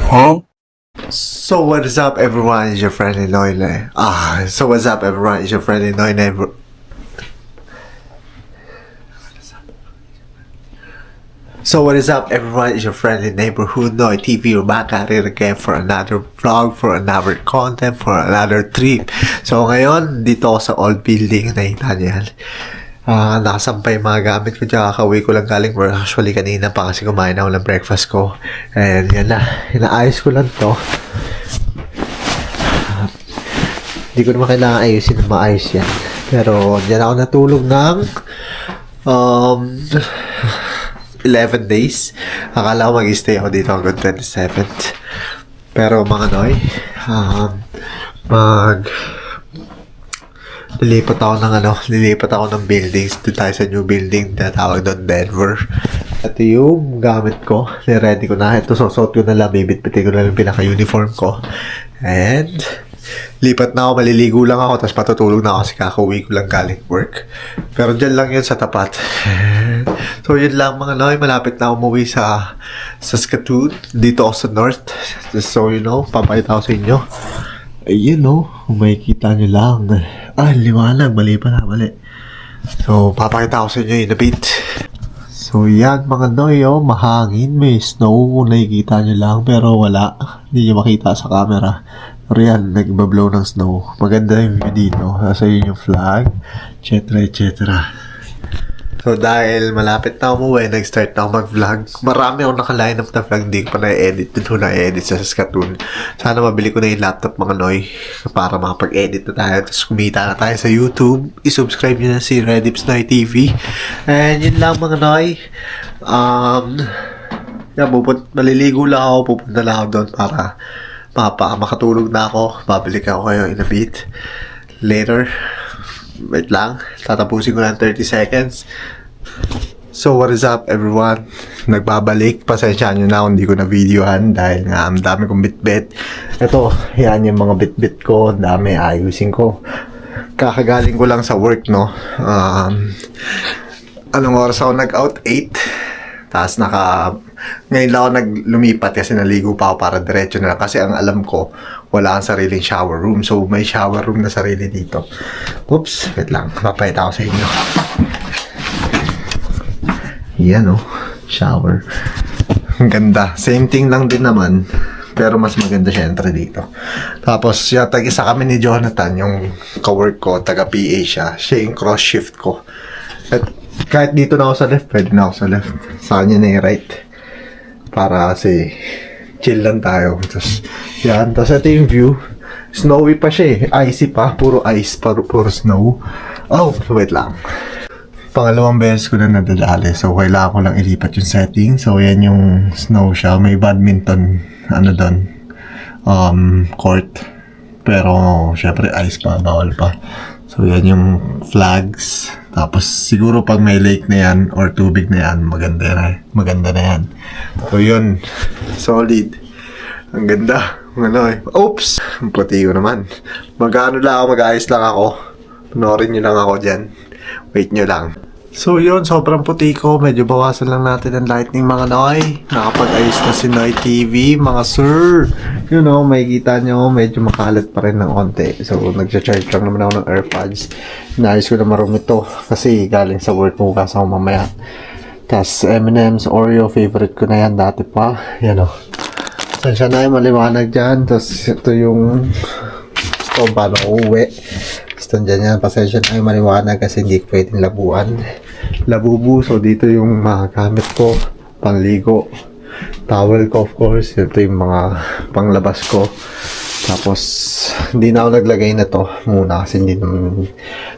Huh? So what is up everyone, it's your friendly Noyle. So what's up everyone, it's your friendly Noyle. So what is up everyone, it's your friendly neighborhood Noy TV. We're back at it again for another vlog, for another content, for another trip. So ngayon, dito ako sa old building, nakita niyo yan. Nakasampay yung mga gamit ko dyan, kakauwi ko lang galing work. Actually kanina pa kasi kumain ako ng breakfast ko. And yan na, inaayos ko lang to. Hindi ko naman kailangan ayusin na maayos yan. Pero dyan ako natulog ng 11 days. Akala ko mag-stay ako dito hanggang 27th. Pero mga Noy, lilipat ako ng buildings. Doon tayo sa new building, tinatawag doon Denver. Ito yung gamit ko, ready ko na. Ito, susot ko na lang, bibit-bitin ko na lang pinaka-uniform ko. And lipat na ako, maliligo lang ako, tapos patutulog na ako kasi kakauwi ko lang galing work. Pero dyan lang yun sa tapat. So yun lang mga Noy, malapit na umuwi sa Saskatoon, dito ako sa north. So you know, papakita ko sa inyo. Ayun no, kung makikita nyo lang. Liwanag, mali pala, mali. So papakita ko sa inyo in a bit. So yan mga Noy, mahangin, may snow kung nakikita nyo lang, pero wala, hindi nyo makita sa camera. Pero yan, nagbablow ng snow. Maganda yung view dito. Nasa yun yung flag, etc. etc. So dahil malapit na umuwi, nag-start na ako mag-vlog. Marami ako naka-line up na vlog, hindi ko pa na-edit. Dito na-edit sa Saskatoon. Sana mabili ko na yung laptop mga Noy para makapag-edit na tayo. Tapos kumita na tayo sa YouTube. I-subscribe nyo na si Redips Noy TV. And yun lang mga Noy. Maliligo lang ako. Pupunta lang ako doon para makatulog na ako. Babalik ako kayo in a bit later. Wait lang, tatapusin ko lang 30 seconds. So what is up everyone, nagbabalik. Pasensya nyo na kung hindi ko na videohan dahil nga ang dami kong bitbit. Ito, yan yung mga bitbit ko, dami ayusin ko. Kakagaling ko lang sa work no. Anong oras ako nag-out? 8. Tapos ngayon lang ako lumipat kasi naligo pa ako para diretso na lang. Kasi ang alam ko, wala kang sariling shower room. So, may shower room na sarili dito. Oops, wait lang. Papayita ako sa inyo. Yan shower. Ang ganda. Same thing lang din naman. Pero mas maganda syempre dito. Tapos, tag-isa kami ni Jonathan, yung ka-work ko, taga-PA siya. Siya yung cross-shift ko. At kahit dito na ako sa left, pwede na ako sa left. Sa kanya na yung right. Para kasi chill lang tayo. Tapos, yan. Tapos ito yung view. Snowy pa siya Icy pa. Puro ice. Puro snow. Oh, wait lang. Pangalawang beses ko na nadadali. So, kailangan ko lang ilipat yung setting. So, yan yung snow siya. May badminton, court. Pero, syempre, ice pa. Bawal pa. So, yan yung flags. Tapos, siguro pag may lake na yan or tubig na yan, maganda na yan. So, yun. Solid. Ang ganda. Oops! Ang puti ko naman. Mag-ayos lang ako. Panorin nyo lang ako dyan. Wait nyo lang. So, yun. Sobrang puti ko. Medyo bawasan lang natin ang lightning mga Noy. Nakapag-ayos na si Noy TV. Mga sir. You know, makikita nyo, medyo makalat pa rin ng konti. So, nag-charge lang naman ako ng AirPods. Naayos ko na marumi to. Kasi galing sa work mo kasi ako mamaya. Tapos, M&M's, Oreo, favorite ko na yan dati pa. Yan Saan siya na yung maliwanag dyan. Tapos, ito yung stove paano uuwi. Tapos, dyan yan. Pasensya na yung maliwanag kasi hindi ko pwedeng labubu. So, dito yung mga gamit ko. Pangligo. Towel ko, of course. Ito yung mga panglabas ko. Tapos, hindi na ako naglagay na to muna kasi hindi naman.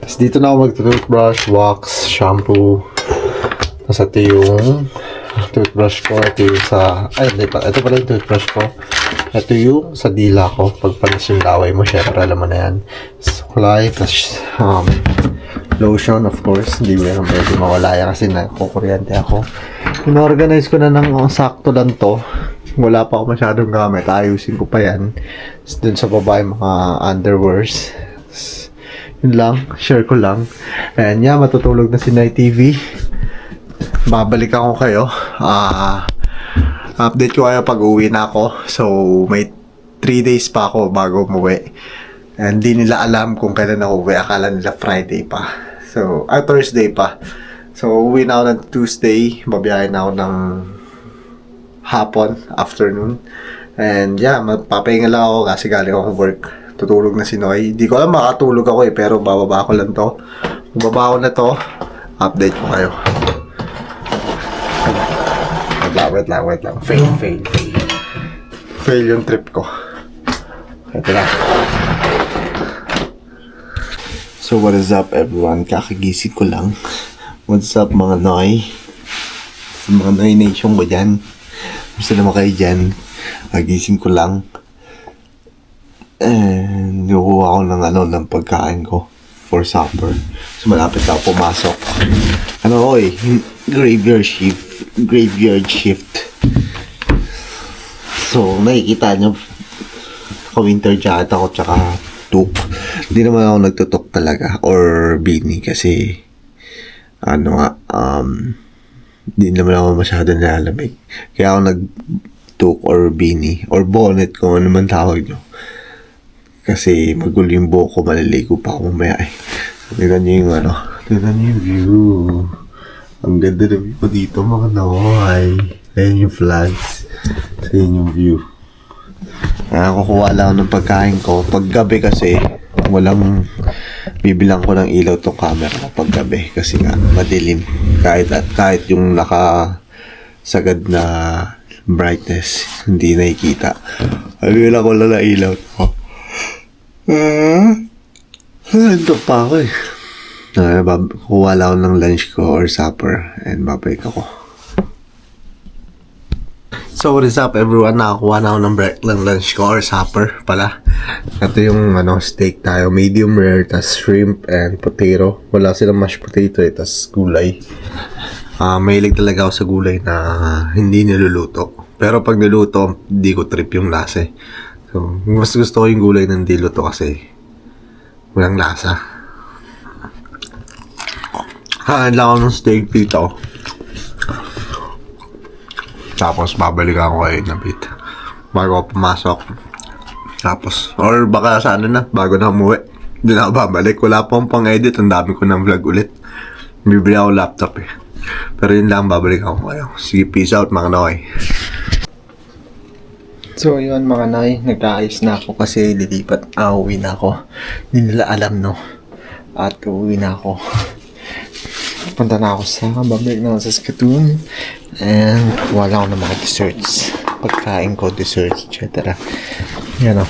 Tapos, dito na ako mag-toothbrush, wax, shampoo. Tapos, ito yung toothbrush ko. Ito yung ito pala yung toothbrush ko. Ito yung sa dila ko. Pagpalis yung laway mo, syempre alam mo na yan. Suklay, tapos lotion, of course. Hindi mo yan pwede mawala yan kasi nakukuryente ako. In-organize ko na ng sakto lang to. Wala pa ako masyadong gamit. Ayusin ko pa yan. Dun sa baba yung mga underwears. Yun lang. Share ko lang. Ayan yan. Matutulog na si Night TV. Babalik ako kayo. Update ko kayo pag uwi na ako. So, may 3 days pa ako bago umuwi. And di nila alam kung kailan ako uwi. Akala nila Friday pa. So, Thursday pa. So, uwi na ako ng Tuesday. Babiyahin na ako ng hapon, afternoon. And yeah, magpapahinga lang ako kasi galing ako work. Tutulog na si Noy. Hindi ko alam makatulog ako pero bababa ko lang to. Kung baba ko na to, update ko kayo. Wait lang. Fail. Fail yung trip ko. Ito na. So what is up everyone? Kakagising ko lang. What's up mga Noy? Mga Noy Nation ko dyan. Gusto naman kayo dyan. Kagising ko lang. And nukuha ko ng pagkain ko for supper. So malapit na ako pumasok. Graveyard shift. So nakikita nyo winter jacket ako tsaka toque. Hindi naman ako nagtutok talaga or beanie kasi hindi naman ako masyado nalamig. Kaya ako nag-toque or beanie or bonnet kung ano man tawag nyo. Kasi magulo yung buhok ko, maliligo pa ako mamaya eh. Tignan nyo yung view. Ang ganda ng view ko dito mga Noy. Ayan yung flags. Ayan yung view. Kukuha lang ng pagkain ko. Pag gabi kasi, bibilang ko ng ilaw tong camera ko pag gabi. Kasi nga, madilim. Kahit yung nakasagad na brightness, hindi nakikita. Bibilang ko lang na ilaw to. Ito pa ako eh. Kuha lang ako ng lunch ko or supper and babalik ako. So what is up everyone? Nakakuha na ako ng lunch ko or supper pala. Ito yung steak tayo, medium rare, tas shrimp and potato. Wala silang mashed potato eh, tas gulay. Mahilig talaga ako sa gulay na hindi niluluto. Pero pag niluto, hindi ko trip yung lasa eh. So, mas gusto ko yung gulay ng diluto kasi walang lasa. Kain lang ako ng steak dito. Tapos babalik ako kay Nabit bago ako pumasok. Tapos, or baka sa bago na umuwi. Hindi na ako babalik. Wala pa akong pang-edit. Ang dami ko ng vlog ulit. Bibili ako laptop eh. Pero yun lang, babalik ako kayo. Sige, peace out mga Noy. So yun mga Noy, nagkaayos na ako kasi lilipat, uwi na ako. Hindi nila alam no. At uwi na ako. Punta na ako babalik na ako sa Saskatoon. And wala ako ng mga desserts. Pagkain ko, desserts, etc. Yan o.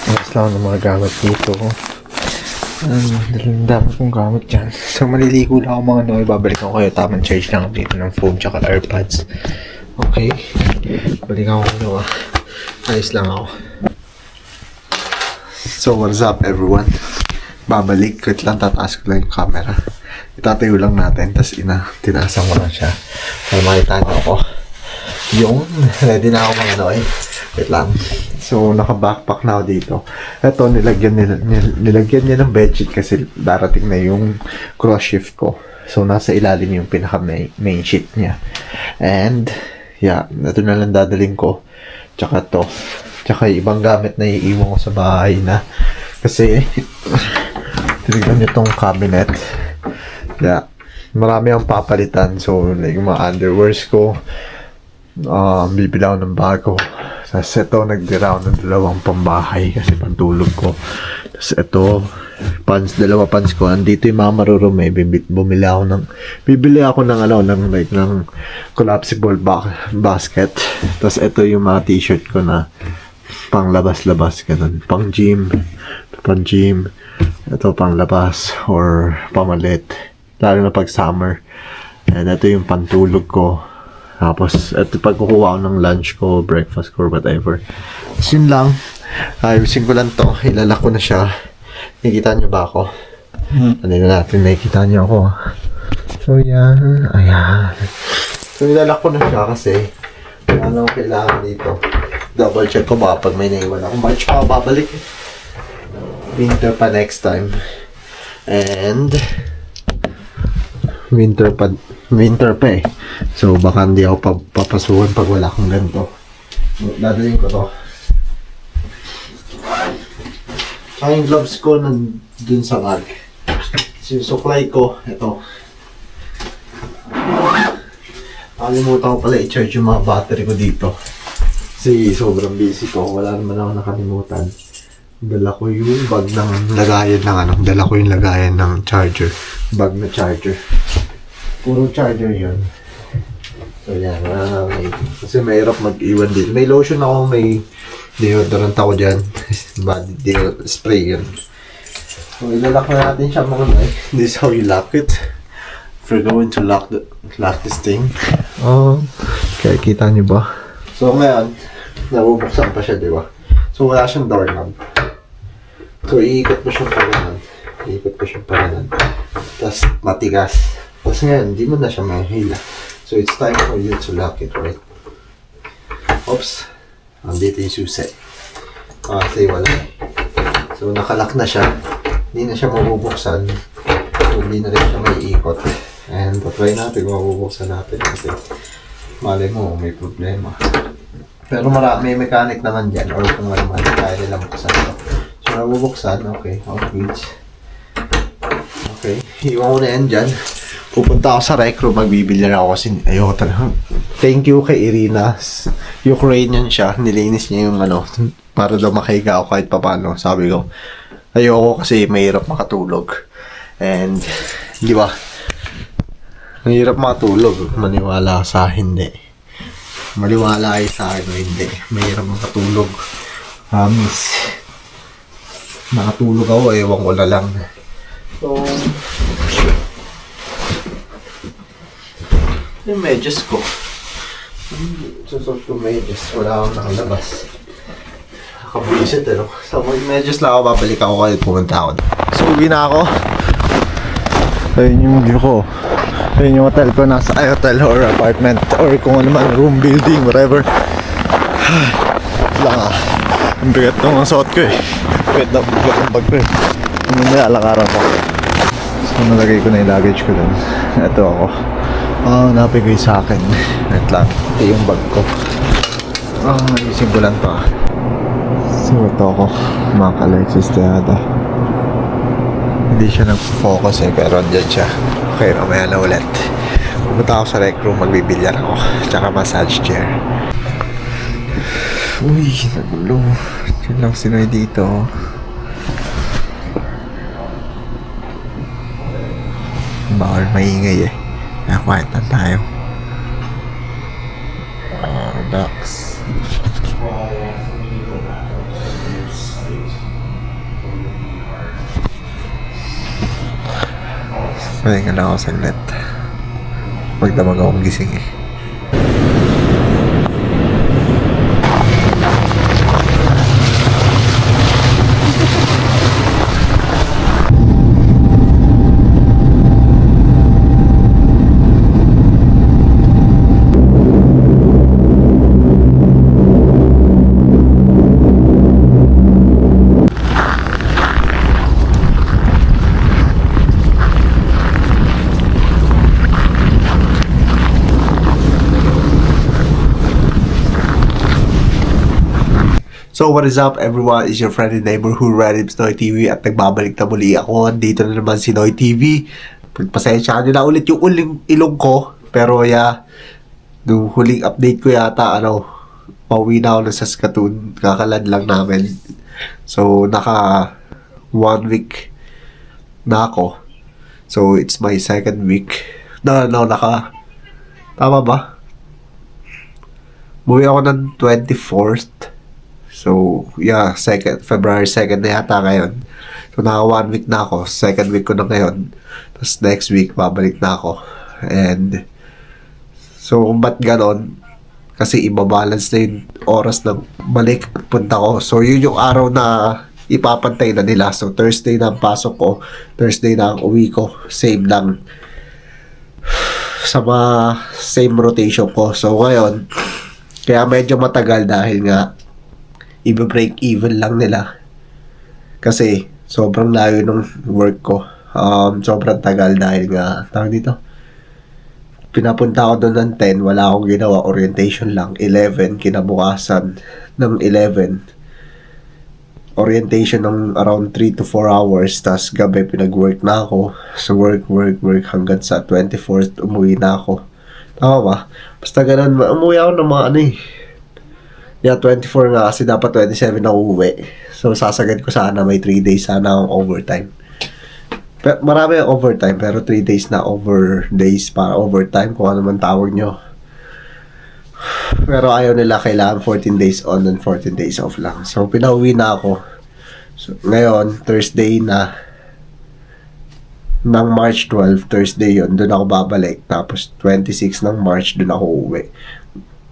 Ayos lang ng mga gamit dito. Dami kong gamit dyan. So maliligo lang ako mga Noy. Babalik ako kayo. Tamang charge lang dito ng phone tsaka AirPods. Okay. Balik ako kayo ayos lang ako. So what's up everyone? Babalik, wait lang, tataas ko lang yung camera. Itatayo lang natin, tas tinasan ko lang siya para makita nyo ako. Yung, ready na ako mga Noy. Wait lang. So naka-backpack na ako dito. Ito, nilagyan niya ng bedsheet kasi darating na yung cross shift ko. So nasa ilalim yung pinaka main sheet niya. And yeah, ito na lang dadaling ko. Tsaka to. Tsaka ibang gamit na iiwan ko sa bahay na. Kasi, tinignan nyo tong cabinet. Yeah. Marami ang papalitan. So, like, mga underwears ko. Bibili ako ng bago. Tapos ito, nagdira ako ng 2 pambahay kasi pantulog ko. Tapos ito, dalawa pants ko. Andito yung mga marurumi. Bibili ako ng collapsible basket. Tapos ito yung mga t-shirt ko na pang labas-labas ganun. Pang gym. Ito pang labas or pamalit. Lalo na pag summer. And ito yung pantulog ko. Tapos ito pagkukuha ko ng lunch ko, breakfast ko, whatever. Tapos yun lang. Ayusin ko lang to. Ilalak ko na siya. Nakikita niyo ba ako? Ano na natin, nakikita niyo ako. So, yan. Ayan. So, nilalak ko na siya kasi wala nang kailangan dito. Double check ko baka pag may naiwan ako. March pa ako babalik. Winter pa next time. And winter pa winter pa eh. So, baka hindi ako papasukan pag wala akong ganito. Dadalhin ko to. Saka yung gloves ko dun sa bag. Susuklay ko, ito. Nakalimutan ko pala i-charge yung mga battery ko dito. Kasi sobrang busy ko. Wala naman ako nakalimutan. Dala ko yung bag ng lagayan ng Dala ko yung lagayan ng charger. Bag na charger. Puro charger yun. So yan. Kasi mahirap mag-iwan din. May lotion ako, may deodorant ako dyan. Body deodorant spray yun. So ilalak na natin siya mga eh. This is how you lock it. If you're going to lock this thing. Kaya kita niyo ba? So ngayon, nabubuksan pa siya, di ba? So wala siyang doorknob. So iikot mo siyang paganan. Tapos matigas. Tapos ngayon, hindi mo na siya mahila. So it's time for you to lock it, right? Oops. Andito yung susi. Kasi wala. So nakalock na siya. Hindi na siya mabubuksan. So hindi na rin siya maiikot. And try natin kung mabubuksan natin. Kasi malay mo, may problema. Pero may mechanic naman dyan. Or kung ano man, kaya nilang buksan ito. So nabubuksan, okay. Okay. Iwan ko na yan dyan. Pupunta ako sa rec room, magbibilyar ako kasi ayoko talaga. Thank you kay Irina. Ukrainian siya. Nilinis niya yung para daw makahiga ako kahit papano. Sabi ko, ayoko kasi mahirap makatulog. And, di ba? Mahirap makatulog. Maniwala sa hindi. Maliwala kayo sa akin o hindi. Mahirap makatulog. Promise. Nakatulog ako, ewan ko na lang. So, yung medyas ko. Susot ko medyas. Wala akong nakalabas. Nakabulisit eh, no? So, yung medyas lang ako, babalik ako kahit pumunta ako. So, uwi na ako. Ayun yung view ko. Ayun yung hotel ko, nasa hotel or apartment or kung ano man, room, building, whatever. Lang ang bigat ng suot ko eh. Bigat ng bag ko eh. May alakaran ko. So nalagay ko na yung luggage ko dun. Ito ako. Napigay sa akin. Wait lang. Ito yung bag ko. Ayusin ko lang to. So ito ako. Mga Alexis Teada. Hindi siya nag-focus eh, pero andyan siya. Okay, mamaya na ulit. Pumunta ako sa rec room, magbibilyar ako. Tsaka massage chair. Uy, nagulo. Diyan lang sinoy dito. Bawal maingay eh. Kaya quiet lang tayo. Relax. Pahinga na ako saglit. Magdamag akong gising eh. So what is up everyone, is your friendly neighborhood Redims Noy TV at nagbabalik na muli ako. Dito na naman si Noy TV. Pagpasensya nyo na ulit yung ilong ko. Pero nung huling update ko yata, pauwi na ako ng Saskatoon. Kakalad lang namin. So naka 1 week na ako. So it's my second week. Tama ba? Buwi ako ng 24th. So, February 2nd na yata ngayon. So, naka 1 week na ako. Second week ko na ngayon. Tapos next week, babalik na ako. And, so, kung ba't ganon? Kasi ibabalance na yung oras ng balik at punta ko. So, yun yung araw na ipapantay na nila. So, Thursday na ang pasok ko. Thursday na ang uwi ko. Same lang. Same rotation ko. So, ngayon, kaya medyo matagal dahil nga i-break even lang nila kasi sobrang layo ng work ko. Sobrang tagal dahil nga tawag dito Pinapunta ako doon ng 10, wala akong ginawa, orientation lang. 11, kinabukasan ng 11, orientation ng around 3 to 4 hours, tas gabi pinag-work na ako. So work hanggang sa 24th umuwi na ako. Tama ba? Basta ganun, umuwi ako ng mga ano eh. Yeah, 24 nga kasi dapat 27 na uuwi. So sasagad ko sana may 3 days sana akong overtime. Pero, marami ang overtime pero 3 days na over days para overtime kung ano man tawag nyo. Pero ayaw nila, kailangan 14 days on and 14 days off lang. So pinauwi na ako. So, ngayon, Thursday na ng March 12, Thursday yon, doon ako babalik. Tapos 26 ng March, doon ako uuwi.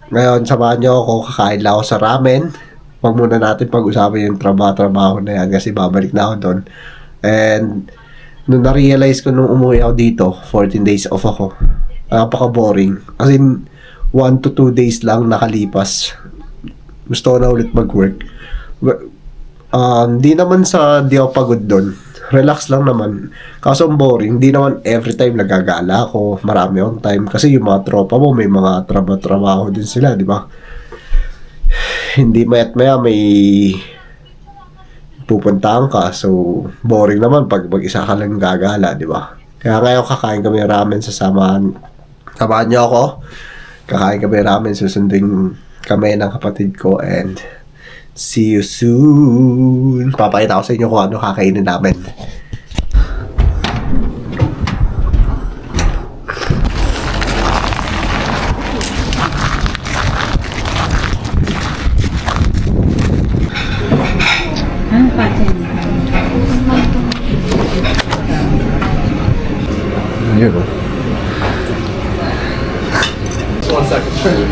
Ngayon, samahan nyo ako, kakain lang ako sa ramen. Huwag muna natin pag-usapan yung trabaho na yan kasi babalik na ako doon. And, nung na-realize ko nung umuwi ako dito, 14 days off ako. Napaka-boring. As in, 1 to 2 days lang nakalipas. Gusto ko na ulit mag-work. Di naman di ako pagod doon. Relax lang naman. Kaso boring, di naman every time nagagala ako. Marami akong time. Kasi yung mga tropa mo, may mga trabaho din sila, di ba? Hindi maya't maya may pupuntahan ka. So, boring naman pag mag-isa ka lang gagala, di ba? Kaya ngayon kakain kami ramen sa samahan. Samahan niyo ako. Kakain kami ramen, susundin kami ng kapatid ko, and see you soon. Papakita ko sa inyo kung ano kakainin namin. Yun o. One second.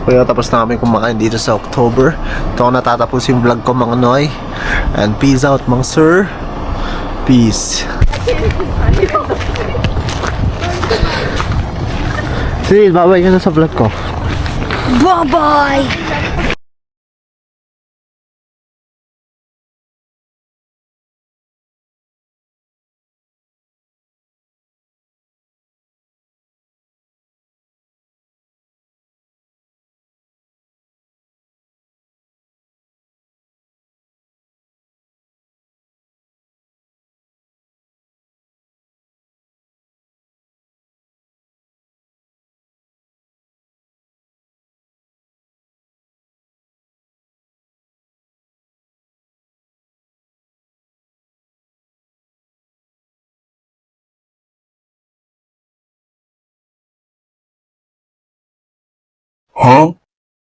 Kaya tapos na kami kumakain dito sa October. Ito ako natatapos yung vlog ko, mga Noy. And peace out, mga sir. Peace. Sige, babay ka na sa vlog ko. Bye-bye! Huh?